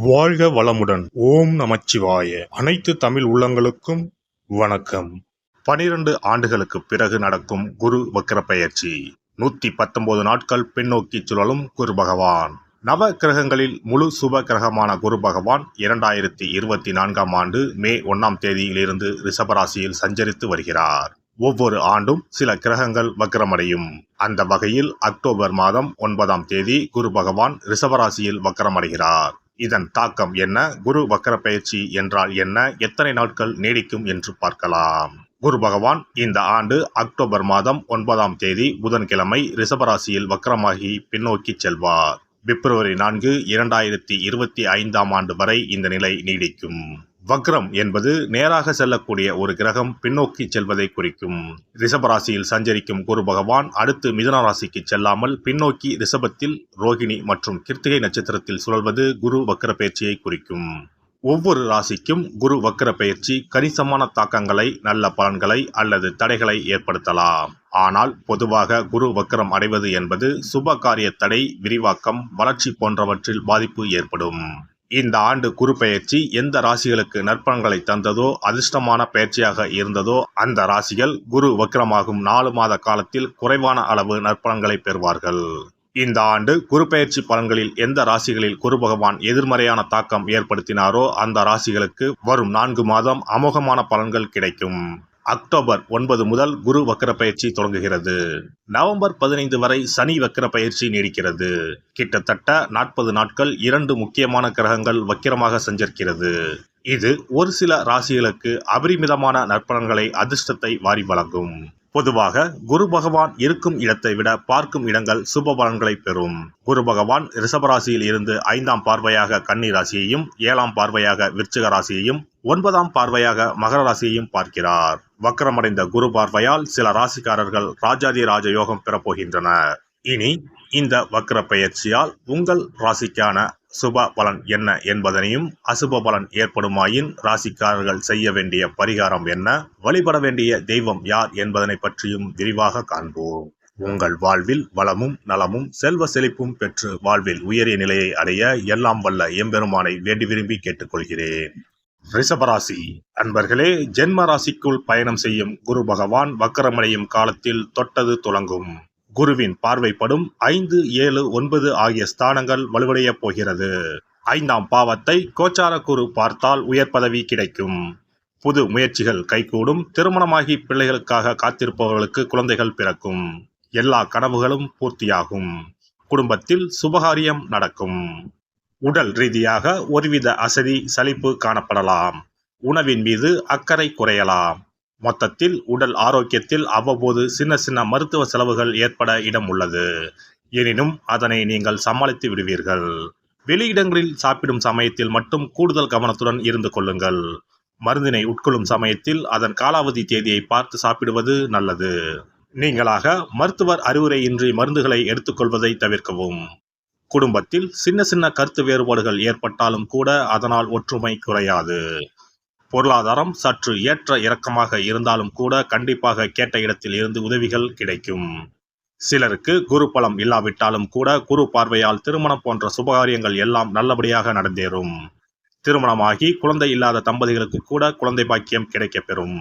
வாழ்க வளமுடன். ஓம் நமச்சிவாய. அனைத்து தமிழ் உள்ளங்களுக்கும் வணக்கம். 12 ஆண்டுகளுக்கு பிறகு நடக்கும் குரு வக்ர பெயர்ச்சி. 119 நாட்கள் பின்னோக்கி சுழலும் குரு பகவான். நவ கிரகங்களில் முழு சுப கிரகமான குரு பகவான் 2024ஆம் ஆண்டு மே 1ஆம் தேதியிலிருந்து ரிஷபராசியில் சஞ்சரித்து வருகிறார். ஒவ்வொரு ஆண்டும் சில கிரகங்கள் வக்ரமடையும். அந்த வகையில் அக்டோபர் மாதம் 9ஆம் தேதி குரு பகவான் ரிஷபராசியில் வக்ரமடைகிறார். இதன் தாக்கம் என்ன? குரு வக்ர பயிற்சி என்றால் என்ன? எத்தனை நாட்கள் நீடிக்கும் என்று பார்க்கலாம். குரு பகவான் இந்த ஆண்டு அக்டோபர் மாதம் 9ஆம் தேதி புதன்கிழமை ரிஷபராசியில் வக்ரமாகி பின்னோக்கி செல்வார். பிப்ரவரி 4, 2025ஆம் ஆண்டு வரை இந்த நிலை நீடிக்கும். வக்ரம் என்பது நேராக செல்லக்கூடிய ஒரு கிரகம் பின்னோக்கி செல்வதை குறிக்கும். ரிஷபராசியில் சஞ்சரிக்கும் குரு பகவான் அடுத்து மிதுன ராசிக்கு செல்லாமல் பின்னோக்கி ரிஷபத்தில் ரோகிணி மற்றும் கிருத்திகை நட்சத்திரத்தில் சுழல்வது குரு வக்ர பயிற்சியை குறிக்கும். ஒவ்வொரு ராசிக்கும் குரு வக்ர பயிற்சி கணிசமான தாக்கங்களை, நல்ல பலன்களை அல்லது தடைகளை ஏற்படுத்தலாம். ஆனால் பொதுவாக குரு வக்ரம் அடைவது என்பது சுப காரிய தடை, விரிவாக்கம், வளர்ச்சி போன்றவற்றில் பாதிப்பு ஏற்படும். இந்த ஆண்டு குரு பெயர்ச்சி எந்த ராசிகளுக்கு நற்பலன்களை தந்ததோ, அதிர்ஷ்டமான பயிற்சியாக இருந்ததோ அந்த ராசிகள் குரு வக்ரமாகும் 4 மாத காலத்தில் குறைவான அளவு நற்பலன்களை பெறுவார்கள். இந்த ஆண்டு குரு பெயர்ச்சி பலன்களில் எந்த ராசிகளில் குரு பகவான் எதிர்மறையான தாக்கம் ஏற்படுத்தினாரோ அந்த ராசிகளுக்கு வரும் 4 மாதம் அமோகமான பலன்கள் கிடைக்கும். அக்டோபர் 9 முதல் குரு வக்ர பயிற்சி தொடங்குகிறது. நவம்பர் 15 வரை சனி வக்ர பயிற்சி நீடிக்கிறது. கிட்டத்தட்ட 40 நாட்கள் 2 முக்கியமான கிரகங்கள் வக்கிரமாக சஞ்சரிக்கிறது. இது ஒரு சில ராசிகளுக்கு அபரிமிதமான நற்பலன்களை, அதிர்ஷ்டத்தை வாரி வழங்கும். பொதுவாக குரு பகவான் இருக்கும் இடத்தை விட பார்க்கும் இடங்கள் சுப பலன்களை பெறும். குரு பகவான் ரிஷபராசியில் இருந்து 5ஆம் பார்வையாக கன்னி ராசியையும், 7ஆம் பார்வையாக விருச்சிக ராசியையும், 9ஆம் பார்வையாக மகர ராசியையும் பார்க்கிறார். வக்ரமடைந்த குரு பார்வையால் சில ராசிக்காரர்கள் ராஜாதி ராஜ யோகம் பெறப்போகின்றனர். இனி இந்த வக்ர பெயர்ச்சியால் உங்கள் ராசிக்கான சுப பலன் என்ன என்பதனையும், அசுப பலன் ஏற்படுமாயின் ராசிக்காரர்கள் செய்ய வேண்டிய பரிகாரம் என்ன, வழிபட வேண்டிய தெய்வம் யார் என்பதனை பற்றியும் விரிவாக காண்போம். உங்கள் வாழ்வில் வளமும் நலமும் செல்வ செழிப்பும் பெற்று வாழ்வில் உயரிய நிலையை அடைய எல்லாம் வல்ல எம்பெருமானை வேண்டி விரும்பி கேட்டுக்கொள்கிறேன். ரிஷபராசி அன்பர்களே, ஜென்ம ராசிக்குள் பயணம் செய்யும் குரு பகவான் வக்ரமடையும் காலத்தில் தொட்டது துலங்கும். குருவின் பார்வைப்படும் 5, 7, 9 ஆகிய ஸ்தானங்கள் வலுவடைய போகிறது. 5ஆம் பாவத்தை கோச்சார குரு பார்த்தால் உயர் பதவி கிடைக்கும். புது முயற்சிகள் கைகூடும். திருமணமாகி பிள்ளைகளுக்காக காத்திருப்பவர்களுக்கு குழந்தைகள் பிறக்கும். எல்லா கனவுகளும் பூர்த்தியாகும். குடும்பத்தில் சுபகாரியம் நடக்கும். உடல் ரீதியாக ஒருவித அசதி, சலிப்பு காணப்படலாம். உணவின் மீது அக்கறை குறையலாம். மொத்தத்தில் உடல் ஆரோக்கியத்தில் அவ்வப்போது சின்ன சின்ன மருத்துவ செலவுகள் ஏற்பட இடம் உள்ளது. எனினும் அதனை நீங்கள் சமாளித்து விடுவீர்கள். வெளியிடங்களில் சாப்பிடும் சமயத்தில் மட்டும் கூடுதல் கவனத்துடன் இருந்து கொள்ளுங்கள். மருந்தினை உட்கொள்ளும் சமயத்தில் அதன் காலாவதி தேதியை பார்த்து சாப்பிடுவது நல்லது. நீங்களாக மருத்துவர் அறிவுரையின்றி மருந்துகளை எடுத்துக்கொள்வதை தவிர்க்கவும். குடும்பத்தில் சின்ன சின்ன கருத்து வேறுபாடுகள் ஏற்பட்டாலும் கூட அதனால் ஒற்றுமை குறையாது. பொருளாதாரம் சற்று ஏற்ற இறக்கமாக இருந்தாலும் கூட கண்டிப்பாக கேட்ட இடத்தில் இருந்து உதவிகள் கிடைக்கும். சிலருக்கு குரு பலம் இல்லாவிட்டாலும் கூட குரு பார்வையால் திருமணம் போன்ற சுபகாரியங்கள் எல்லாம் நல்லபடியாக நடந்தேறும். திருமணமாகி குழந்தை இல்லாத தம்பதிகளுக்கு கூட குழந்தை பாக்கியம் கிடைக்கப்பெறும்.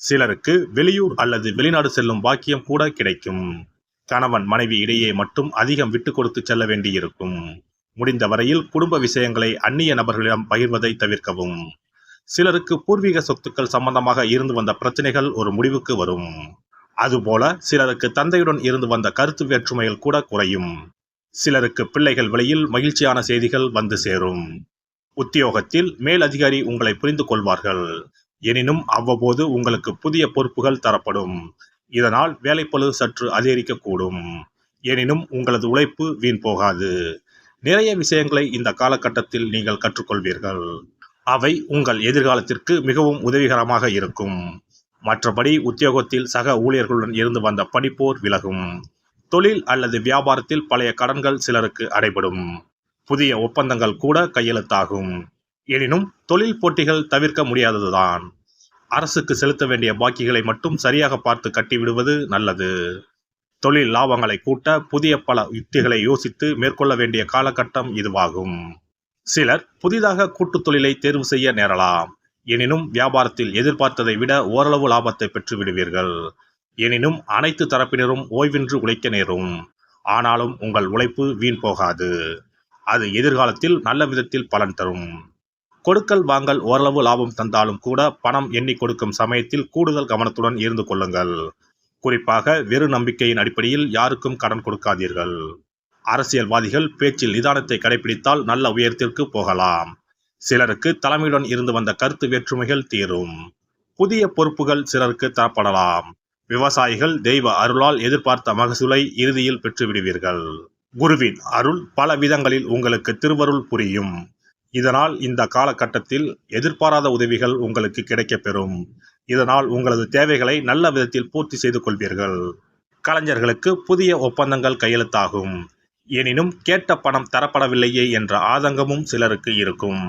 சிலருக்கு வெளியூர் அல்லது வெளிநாடு செல்லும் பாக்கியம் கூட கிடைக்கும். கணவன் மனைவி இடையே மட்டும் அதிகம் விட்டு கொடுத்து செல்ல வேண்டியிருக்கும். முடிந்த வரையில் குடும்ப விஷயங்களை அந்நிய நபர்களிடம் பகிர்வதை தவிர்க்கவும். சிலருக்கு பூர்வீக சொத்துக்கள் சம்பந்தமாக இருந்து வந்த பிரச்சனைகள் ஒரு முடிவுக்கு வரும். அதுபோல சிலருக்கு தந்தையுடன் இருந்து வந்த கருத்து வேற்றுமைகள் கூட குறையும். சிலருக்கு பிள்ளைகள் வழியில் மகிழ்ச்சியான செய்திகள் வந்து சேரும். உத்தியோகத்தில் மேல் அதிகாரி உங்களை புரிந்து கொள்வார்கள். எனினும் அவ்வப்போது உங்களுக்கு புதிய பொறுப்புகள் தரப்படும். இதனால் வேலைப்பளு சற்று அதிகரிக்கக்கூடும். எனினும் உங்களது உழைப்பு வீண் போகாது. நிறைய விஷயங்களை இந்த காலகட்டத்தில் நீங்கள் கற்றுக்கொள்வீர்கள். அவை உங்கள் எதிர்காலத்திற்கு மிகவும் உதவிகரமாக இருக்கும். மற்றபடி உத்தியோகத்தில் சக ஊழியர்களுடன் இருந்து வந்த பணிப்போர் விலகும். தொழில் அல்லது வியாபாரத்தில் பழைய கடன்கள் சிலருக்கு அடைபடும். புதிய ஒப்பந்தங்கள் கூட கையெழுத்தாகும். எனினும் தொழில் போட்டிகள் தவிர்க்க முடியாததுதான். அரசுக்கு செலுத்த வேண்டிய பாக்கிகளை மட்டும் சரியாக பார்த்து கட்டிவிடுவது நல்லது. தொழில் லாபங்களை கூட்ட புதிய பல யுக்திகளை யோசித்து மேற்கொள்ள வேண்டிய காலகட்டம் இதுவாகும். சிலர் புதிதாக கூட்டுத் தொழிலை தேர்வு செய்ய நேரலாம். எனினும் வியாபாரத்தில் எதிர்பார்த்ததை விட ஓரளவு லாபத்தை பெற்று விடுவீர்கள். எனினும் அனைத்து தரப்பினரும் ஓய்வின்றி உழைக்க நேரும். ஆனாலும் உங்கள் உழைப்பு வீண் போகாது. அது எதிர்காலத்தில் நல்ல விதத்தில் பலன் தரும். கொடுக்கல் வாங்கல் ஓரளவு லாபம் தந்தாலும் கூட பணம் எண்ணி கொடுக்கும் சமயத்தில் கூடுதல் கவனத்துடன் இருந்து கொள்ளுங்கள். குறிப்பாக வெறு நம்பிக்கையின் அடிப்படையில் யாருக்கும் கடன் கொடுக்காதீர்கள். அரசியல்வாதிகள் பேச்சில் நிதானத்தை கடைபிடித்தால் நல்ல உயரத்திற்கு போகலாம். சிலருக்கு தலைமையுடன் இருந்து வந்த கருத்து வேற்றுமைகள் தீரும். புதிய பொறுப்புகள் சிலருக்கு தரப்படலாம். விவசாயிகள் தெய்வ அருளால் எதிர்பார்த்த மகசூலை இறுதியில் பெற்றுவிடுவீர்கள். குருவின் அருள் பல விதங்களில் உங்களுக்கு திருவருள் புரியும். இதனால் இந்த காலகட்டத்தில் எதிர்பாராத உதவிகள் உங்களுக்கு கிடைக்கப்பெறும். இதனால் உங்களது தேவைகளை நல்ல விதத்தில் பூர்த்தி செய்து கொள்வீர்கள். கலைஞர்களுக்கு புதிய ஒப்பந்தங்கள் கையெழுத்தாகும். எனினும் கேட்ட பணம் தரப்படவில்லையே என்ற ஆதங்கமும் சிலருக்கு இருக்கும்.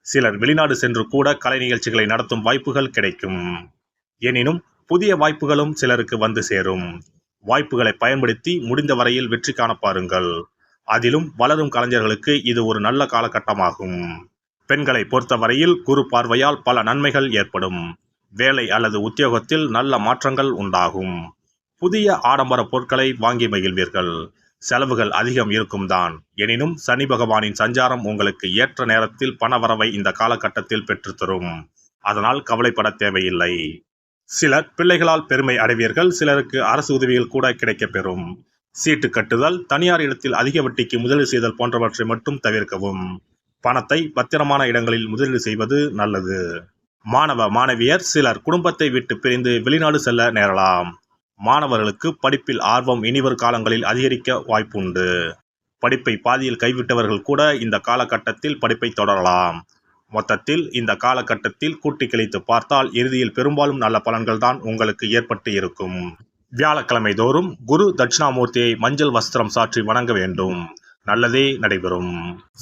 சிலர் வெளிநாடு சென்று கூட கலை நிகழ்ச்சிகளை நடத்தும் வாய்ப்புகள் கிடைக்கும். எனினும் புதிய வாய்ப்புகளும் சிலருக்கு வந்து சேரும். வாய்ப்புகளை பயன்படுத்தி முடிந்த வரையில் வெற்றி காண பாருங்கள். அதிலும் வளரும் கலைஞர்களுக்கு இது ஒரு நல்ல காலகட்டமாகும். பெண்களை பொறுத்தவரையில் குரு பார்வையால் பல நன்மைகள் ஏற்படும். வேலை அல்லது உத்தியோகத்தில் நல்ல மாற்றங்கள் உண்டாகும். புதிய ஆடம்பர பொருட்களை வாங்கி மகிழ்வீர்கள். செலவுகள் அதிகம் இருக்கும் தான். எனினும் சனி பகவானின் சஞ்சாரம் உங்களுக்கு ஏற்ற நேரத்தில் பணவரவை இந்த காலகட்டத்தில் பெற்றுத்தரும். அதனால் கவலைப்பட தேவையில்லை. சிலர் பிள்ளைகளால் பெருமை அடைவீர்கள். சிலருக்கு அரசு உதவிகள் கூட கிடைக்கப்பெறும். சீட்டு கட்டுதல், தனியார் இடத்தில் அதிக வட்டிக்கு முதலீடு செய்தல் போன்றவற்றை மட்டும் தவிர்க்கவும். பணத்தை பத்திரமான இடங்களில் முதலீடு செய்வது நல்லது. மாணவ மாணவியர் சிலர் குடும்பத்தை விட்டு பிரிந்து வெளிநாடு செல்ல நேரலாம். மாணவர்களுக்கு படிப்பில் ஆர்வம் இனிவரும் காலங்களில் அதிகரிக்க வாய்ப்புண்டு. படிப்பை பாதியில் கைவிட்டவர்கள் கூட இந்த காலகட்டத்தில் படிப்பை தொடரலாம். மொத்தத்தில் இந்த காலகட்டத்தில் கூட்டி கழித்து பார்த்தால் இறுதியில் பெரும்பாலும் நல்ல பலன்கள் தான் உங்களுக்கு ஏற்பட்டு இருக்கும். வியாழக்கிழமை தோறும் குரு தட்சிணாமூர்த்தியை மஞ்சள் வஸ்திரம் சாற்றி வணங்க வேண்டும். நல்லதே நடைபெறும்.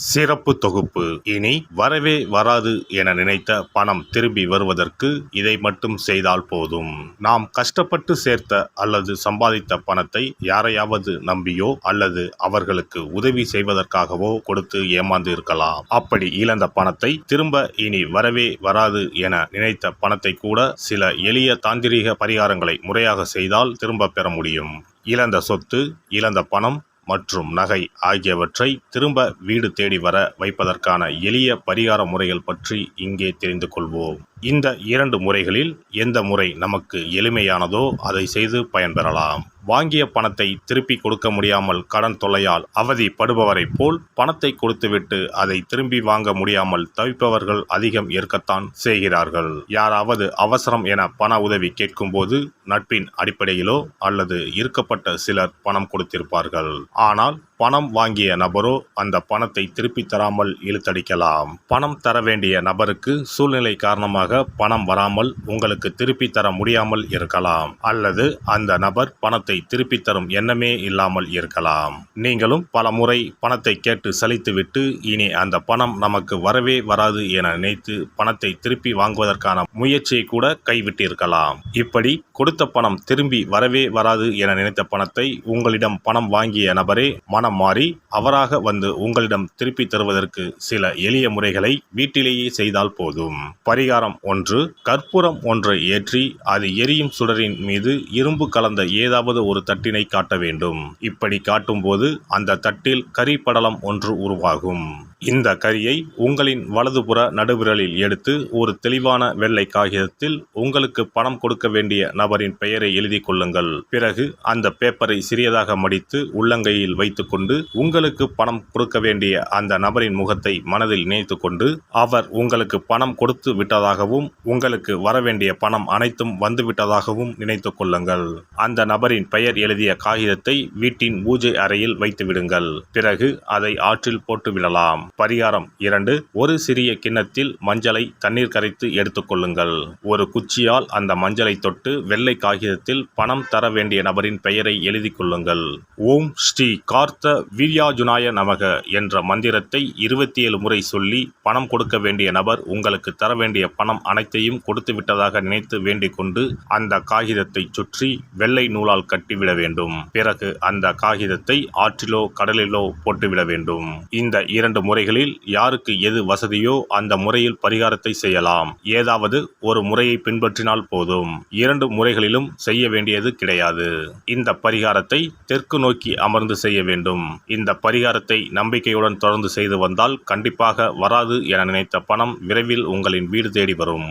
சிறப்பு தொகுப்பு. இனி வரவே வராது என நினைத்த பணம் திரும்பி வருவதற்கு இதை மட்டும் செய்தால் போதும். நாம் கஷ்டப்பட்டு சேர்த்த அல்லது சம்பாதித்த பணத்தை யாரையாவது நம்பியோ அல்லது அவர்களுக்கு உதவி செய்வதற்காகவோ கொடுத்து ஏமாந்து இருக்கலாம். அப்படி இழந்த பணத்தை திரும்ப இனி வரவே வராது என நினைத்த பணத்தை கூட சில எளிய தாந்திரீக பரிகாரங்களை முறையாக செய்தால் திரும்ப பெற முடியும். இழந்த சொத்து, இழந்த பணம் மற்றும் நகை ஆகியவற்றை திரும்ப வீடு தேடி வர வைப்பதற்கான எளிய பரிகார முறைகள் பற்றி இங்கே தெரிந்து கொள்வோம். இந்த 2 முறைகளில் எந்த முறை நமக்கு எளிமையானதோ அதை செய்து பயன்பெறலாம். வாங்கிய பணத்தை திருப்பி கொடுக்க முடியாமல் கடன் தொல்லையால் அவதிப்படுபவரை போல் பணத்தை கொடுத்துவிட்டு அதை திரும்பி வாங்க முடியாமல் தவிப்பவர்கள் அதிகம் இருக்கத்தான் செய்கிறார்கள். யாராவது அவசரம் என பண உதவி கேட்கும்போது நட்பின் அடிப்படையிலோ அல்லது இருக்கப்பட்ட சிலர் பணம் கொடுத்திருப்பார்கள். ஆனால் பணம் வாங்கிய நபரோ அந்த பணத்தை திருப்பி தராமல் இழுத்தடிக்கலாம். பணம் தர வேண்டிய நபருக்கு சூழ்நிலை காரணமாக பணம் வராமல் உங்களுக்கு திருப்பி தர முடியாமல் இருக்கலாம். அல்லது அந்த நபர் பணத்தை திருப்பி தரும் எண்ணமே இல்லாமல் இருக்கலாம். நீங்களும் பல முறை பணத்தை கேட்டு சலித்துவிட்டு இனி அந்த பணம் நமக்கு வரவே வராது என நினைத்து பணத்தை திருப்பி வாங்குவதற்கான முயற்சியை கூட கைவிட்டிருக்கலாம். இப்படி கொடுத்த பணம் திரும்பி வரவே வராது என நினைத்த பணத்தை உங்களிடம் பணம் வாங்கிய நபரே மனம் மாறி அவராக வந்து உங்களிடம் திருப்பி தருவதற்கு சில எளிய முறைகளை வீட்டிலேயே செய்தால் போதும். பரிகாரம் 1. கற்பூரம் ஒன்றை ஏற்றி அது எரியும் சுடரின் மீது இரும்பு கலந்த ஏதாவது ஒரு தட்டினை காட்ட வேண்டும். இப்படி காட்டும்போது அந்த தட்டில் கரி படலம் ஒன்று உருவாகும். இந்த கரியை உங்களின் வலதுபுற நடுவிரலில் எடுத்து ஒரு தெளிவான வெள்ளை காகிதத்தில் உங்களுக்கு பணம் கொடுக்க வேண்டிய நபரின் பெயரை எழுதி கொள்ளுங்கள். பிறகு அந்த பேப்பரை சிறியதாக மடித்து உள்ளங்கையில் வைத்துக்கொண்டு உங்களுக்கு பணம் கொடுக்க வேண்டிய அந்த நபரின் முகத்தை மனதில் நினைத்து கொண்டு அவர் உங்களுக்கு பணம் கொடுத்து விட்டதாகவும் உங்களுக்கு வரவேண்டிய பணம் அனைத்தும் வந்துவிட்டதாகவும் நினைத்து கொள்ளுங்கள். அந்த நபரின் பெயர் எழுதிய காகிதத்தை வீட்டின் பூஜை அறையில் வைத்து விடுங்கள். பிறகு அதை ஆற்றில் போட்டு விடலாம். பரிகாரம் 2. ஒரு சிறிய கிண்ணத்தில் மஞ்சளை தண்ணீர் கரைத்து எடுத்துக்கொள்ளுங்கள். ஒரு குச்சியால் அந்த மஞ்சளை தொட்டு வெள்ளை காகிதத்தில் பணம் தர வேண்டிய நபரின் பெயரை எழுதி கொள்ளுங்கள். ஓம் ஸ்ரீ கார்த்த வீர்யாஜுனாய நமக என்ற மந்திரத்தை 27 முறை சொல்லி பணம் கொடுக்க வேண்டிய நபர் உங்களுக்கு தர வேண்டிய பணம் அனைத்தையும் கொடுத்து விட்டதாக நினைத்து வேண்டிக் கொண்டு அந்த காகிதத்தை சுற்றி வெள்ளை நூலால் கட்டிவிட வேண்டும். பிறகு அந்த காகிதத்தை ஆற்றிலோ கடலிலோ போட்டுவிட வேண்டும். இந்த 2 முறைகள் முறைகளில் யாருக்கு எது வசதியோ அந்த முறையில் பரிகாரத்தை செய்யலாம். ஏதாவது ஒரு முறையை பின்பற்றினால் போதும். 2 முறைகளிலும் செய்ய வேண்டியது கிடையாது. இந்த பரிகாரத்தை தெற்கு நோக்கி அமர்ந்து செய்ய வேண்டும். இந்த பரிகாரத்தை நம்பிக்கையுடன் தொடர்ந்து செய்து வந்தால் கண்டிப்பாக வராது என நினைத்த பணம் விரைவில் உங்களின் வீடு தேடி வரும்.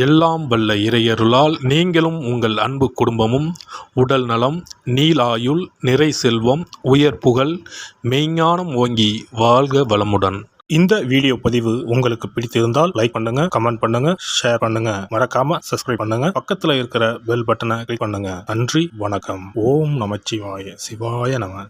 எல்லாம் வல்ல இறையருளால் நீங்களும் உங்கள் அன்பு குடும்பமும் உடல் நலம், நீளாயுள், நிறை செல்வம், உயர் புகழ், மெய்ஞானம் ஓங்கி வாழ்க வளமுடன். இந்த வீடியோ பதிவு உங்களுக்கு பிடித்திருந்தால் லைக் பண்ணுங்க, கமெண்ட் பண்ணுங்க, ஷேர் பண்ணுங்க, மறக்காம சப்ஸ்கிரைப் பண்ணுங்க, பக்கத்துல இருக்கிற பெல் பட்டனை கிளிக் பண்ணுங்க. நன்றி, வணக்கம். ஓம் நமச்சிவாய. சிவாய நம.